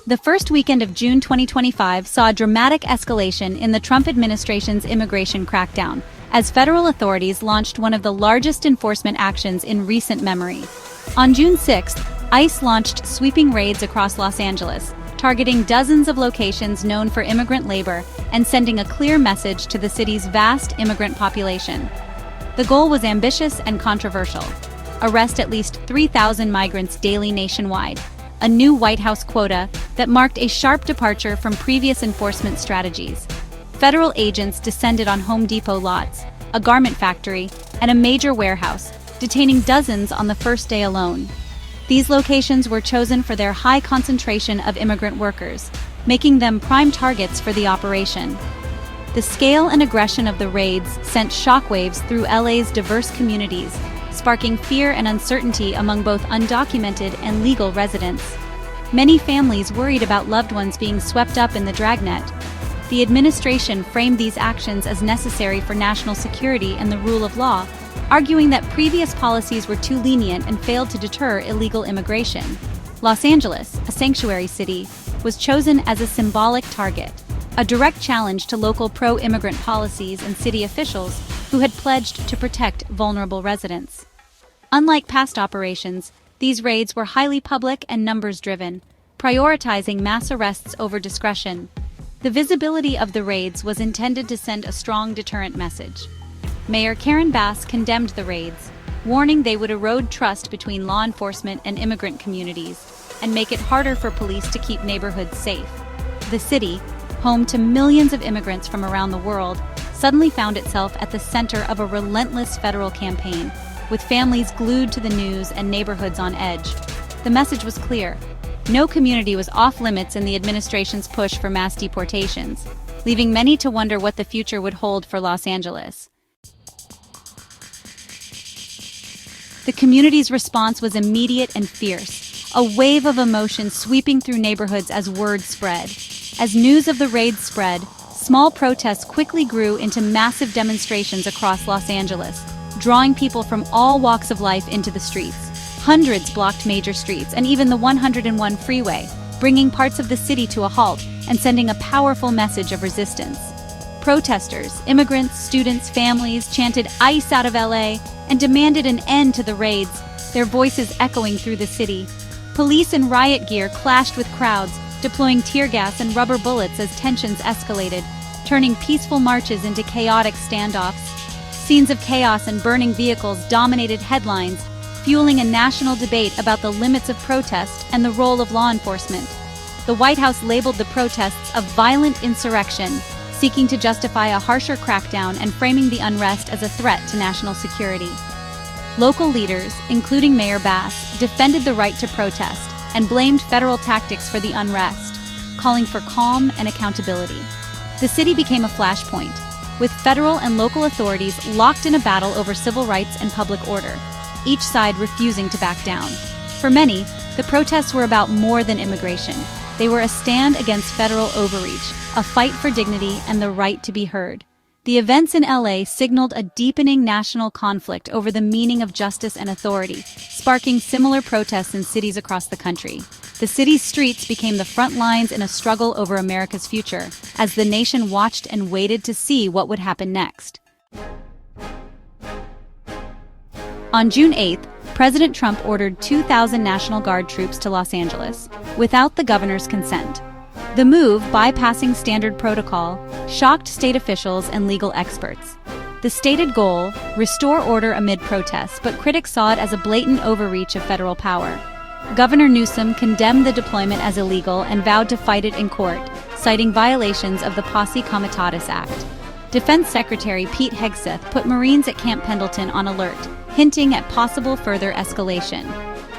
The first weekend of June 2025 saw a dramatic escalation in the Trump administration's immigration crackdown, as federal authorities launched one of the largest enforcement actions in recent memory. On June 6th, ICE launched sweeping raids across Los Angeles, targeting dozens of locations known for immigrant labor and sending a clear message to the city's vast immigrant population. The goal was ambitious and controversial: arrest at least 3,000 migrants daily nationwide, a new White House quota that marked a sharp departure from previous enforcement strategies. Federal agents descended on Home Depot lots, a garment factory, and a major warehouse, detaining dozens on the first day alone. These locations were chosen for their high concentration of immigrant workers, making them prime targets for the operation. The scale and aggression of the raids sent shockwaves through LA's diverse communities, sparking fear and uncertainty among both undocumented and legal residents. Many families worried about loved ones being swept up in the dragnet. The administration framed these actions as necessary for national security and the rule of law, arguing that previous policies were too lenient and failed to deter illegal immigration. Los Angeles, a sanctuary city, was chosen as a symbolic target, a direct challenge to local pro-immigrant policies and city officials who had pledged to protect vulnerable residents. Unlike past operations, these raids were highly public and numbers-driven, prioritizing mass arrests over discretion. The visibility of the raids was intended to send a strong deterrent message. Mayor Karen Bass condemned the raids, warning they would erode trust between law enforcement and immigrant communities and make it harder for police to keep neighborhoods safe. The city, home to millions of immigrants from around the world, suddenly found itself at the center of a relentless federal campaign, with families glued to the news and neighborhoods on edge. The message was clear: no community was off-limits in the administration's push for mass deportations, leaving many to wonder what the future would hold for Los Angeles. The community's response was immediate and fierce, a wave of emotion sweeping through neighborhoods as word spread. As news of the raids spread, small protests quickly grew into massive demonstrations across Los Angeles, drawing people from all walks of life into the streets. Hundreds blocked major streets and even the 101 freeway, bringing parts of the city to a halt and sending a powerful message of resistance. Protesters, immigrants, students, families chanted "ICE out of LA" and demanded an end to the raids, their voices echoing through the city. Police in riot gear clashed with crowds, deploying tear gas and rubber bullets as tensions escalated, turning peaceful marches into chaotic standoffs. Scenes of chaos and burning vehicles dominated headlines, fueling a national debate about the limits of protest and the role of law enforcement. The White House labeled the protests a violent insurrection, seeking to justify a harsher crackdown and framing the unrest as a threat to national security. Local leaders, including Mayor Bass, defended the right to protest and blamed federal tactics for the unrest, calling for calm and accountability. The city became a flashpoint, with federal and local authorities locked in a battle over civil rights and public order, each side refusing to back down. For many, the protests were about more than immigration. They were a stand against federal overreach, a fight for dignity and the right to be heard. The events in LA signaled a deepening national conflict over the meaning of justice and authority, sparking similar protests in cities across the country. The city's streets became the front lines in a struggle over America's future, as the nation watched and waited to see what would happen next. On June 8th, President Trump ordered 2,000 National Guard troops to Los Angeles, without the governor's consent. The move, bypassing standard protocol, shocked state officials and legal experts. The stated goal: restore order amid protests, but critics saw it as a blatant overreach of federal power. Governor Newsom condemned the deployment as illegal and vowed to fight it in court, citing violations of the Posse Comitatus Act. Defense Secretary Pete Hegseth put Marines at Camp Pendleton on alert, hinting at possible further escalation.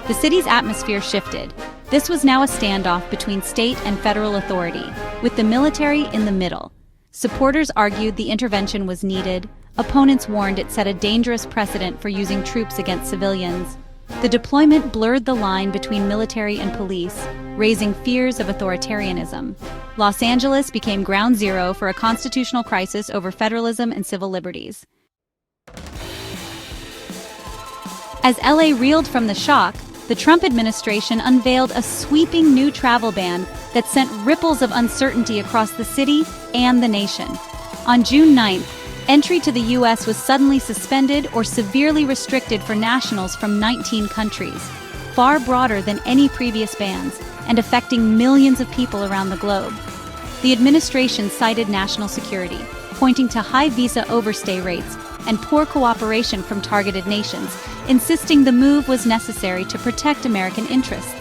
The city's atmosphere shifted. This was now a standoff between state and federal authority, with the military in the middle. Supporters argued the intervention was needed. Opponents warned it set a dangerous precedent for using troops against civilians. The deployment blurred the line between military and police, raising fears of authoritarianism. Los Angeles became ground zero for a constitutional crisis over federalism and civil liberties. As LA reeled from the shock, the Trump administration unveiled a sweeping new travel ban that sent ripples of uncertainty across the city and the nation. On June 9th, entry to the U.S. was suddenly suspended or severely restricted for nationals from 19 countries, far broader than any previous bans and affecting millions of people around the globe. The administration cited national security, pointing to high visa overstay rates and poor cooperation from targeted nations, insisting the move was necessary to protect American interests.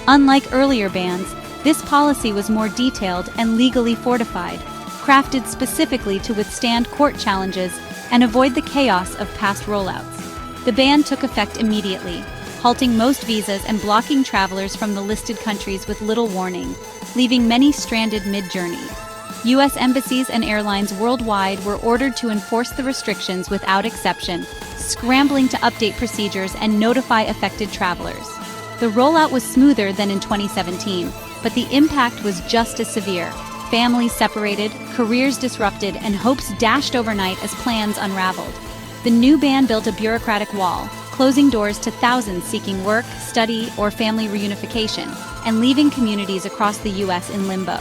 Unlike earlier bans, this policy was more detailed and legally fortified, crafted specifically to withstand court challenges and avoid the chaos of past rollouts. The ban took effect immediately, halting most visas and blocking travelers from the listed countries with little warning, leaving many stranded mid-journey. U.S. embassies and airlines worldwide were ordered to enforce the restrictions without exception, scrambling to update procedures and notify affected travelers. The rollout was smoother than in 2017, but the impact was just as severe. Families separated, careers disrupted, and hopes dashed overnight as plans unraveled. The new ban built a bureaucratic wall, closing doors to thousands seeking work, study, or family reunification, and leaving communities across the U.S. in limbo.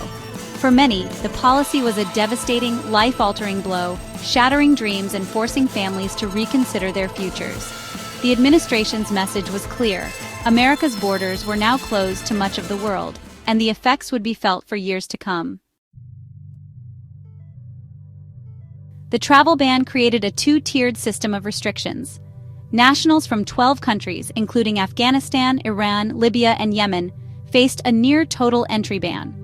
For many, the policy was a devastating, life-altering blow, shattering dreams and forcing families to reconsider their futures. The administration's message was clear: America's borders were now closed to much of the world, and the effects would be felt for years to come. The travel ban created a two-tiered system of restrictions. Nationals from 12 countries, including Afghanistan, Iran, Libya, and Yemen, faced a near-total entry ban.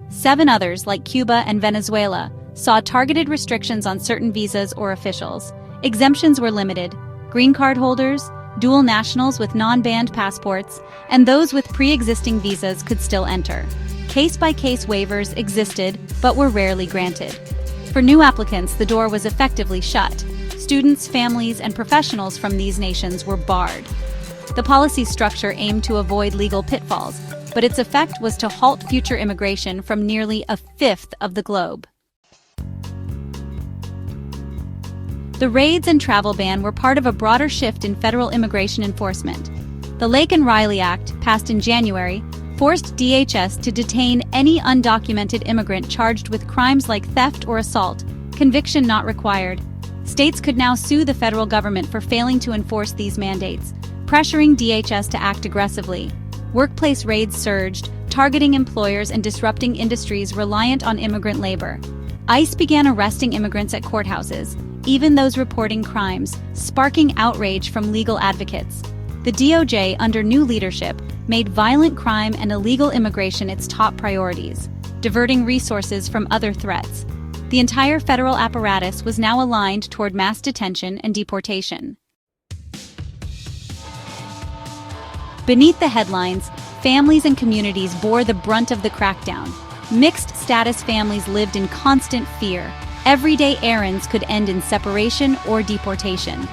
7 others, like Cuba and Venezuela, saw targeted restrictions on certain visas or officials. Exemptions were limited. Green card holders, dual nationals with non-banned passports, and those with pre-existing visas could still enter. Case-by-case waivers existed, but were rarely granted. For new applicants, the door was effectively shut. Students, families, and professionals from these nations were barred. The policy structure aimed to avoid legal pitfalls, but its effect was to halt future immigration from nearly a fifth of the globe. The raids and travel ban were part of a broader shift in federal immigration enforcement. The Lake and Riley Act, passed in January, forced DHS to detain any undocumented immigrant charged with crimes like theft or assault, conviction not required. States could now sue the federal government for failing to enforce these mandates, pressuring DHS to act aggressively. Workplace raids surged, targeting employers and disrupting industries reliant on immigrant labor. ICE began arresting immigrants at courthouses, even those reporting crimes, sparking outrage from legal advocates. The DOJ, under new leadership, made violent crime and illegal immigration its top priorities, diverting resources from other threats. The entire federal apparatus was now aligned toward mass detention and deportation. Beneath the headlines, families and communities bore the brunt of the crackdown. Mixed-status families lived in constant fear. Everyday errands could end in separation or deportation.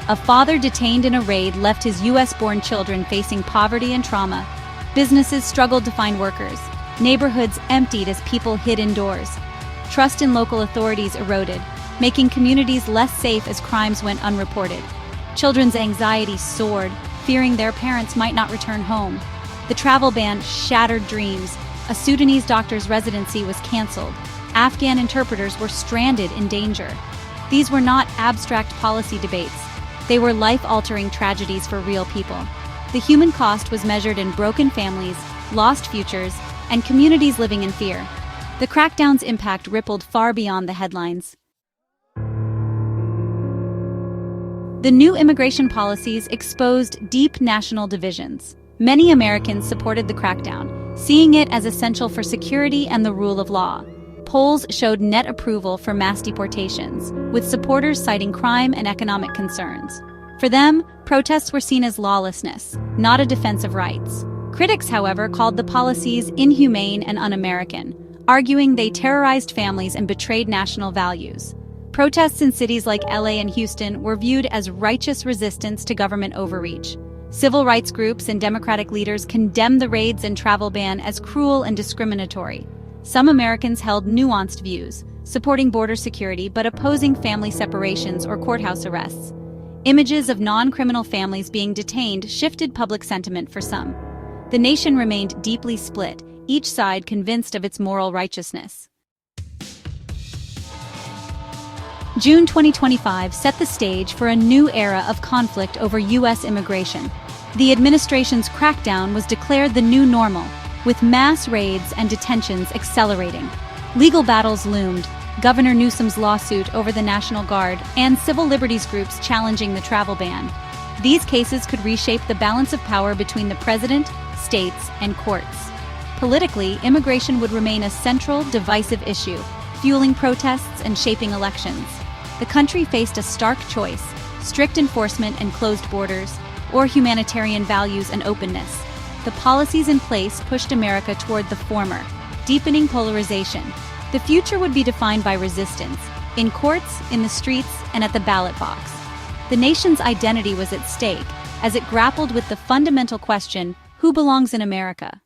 A father detained in a raid left his U.S.-born children facing poverty and trauma. Businesses struggled to find workers. Neighborhoods emptied as people hid indoors. Trust in local authorities eroded, making communities less safe as crimes went unreported. Children's anxiety soared, fearing their parents might not return home. The travel ban shattered dreams. A Sudanese doctor's residency was canceled. Afghan interpreters were stranded in danger. These were not abstract policy debates. They were life-altering tragedies for real people. The human cost was measured in broken families, lost futures, and communities living in fear. The crackdown's impact rippled far beyond the headlines. The new immigration policies exposed deep national divisions. Many Americans supported the crackdown, seeing it as essential for security and the rule of law. Polls showed net approval for mass deportations, with supporters citing crime and economic concerns. For them, protests were seen as lawlessness, not a defense of rights. Critics, however, called the policies inhumane and un-American, arguing they terrorized families and betrayed national values. Protests in cities like LA and Houston were viewed as righteous resistance to government overreach. Civil rights groups and Democratic leaders condemned the raids and travel ban as cruel and discriminatory. Some Americans held nuanced views, supporting border security but opposing family separations or courthouse arrests. Images of non-criminal families being detained shifted public sentiment for some. The nation remained deeply split, each side convinced of its moral righteousness. June 2025 set the stage for a new era of conflict over U.S. immigration. The administration's crackdown was declared the new normal, with mass raids and detentions accelerating. Legal battles loomed, Governor Newsom's lawsuit over the National Guard, and civil liberties groups challenging the travel ban. These cases could reshape the balance of power between the president, states, and courts. Politically, immigration would remain a central, divisive issue, fueling protests and shaping elections. The country faced a stark choice: strict enforcement and closed borders, or humanitarian values and openness. The policies in place pushed America toward the former, deepening polarization. The future would be defined by resistance, in courts, in the streets, and at the ballot box. The nation's identity was at stake as it grappled with the fundamental question, who belongs in America?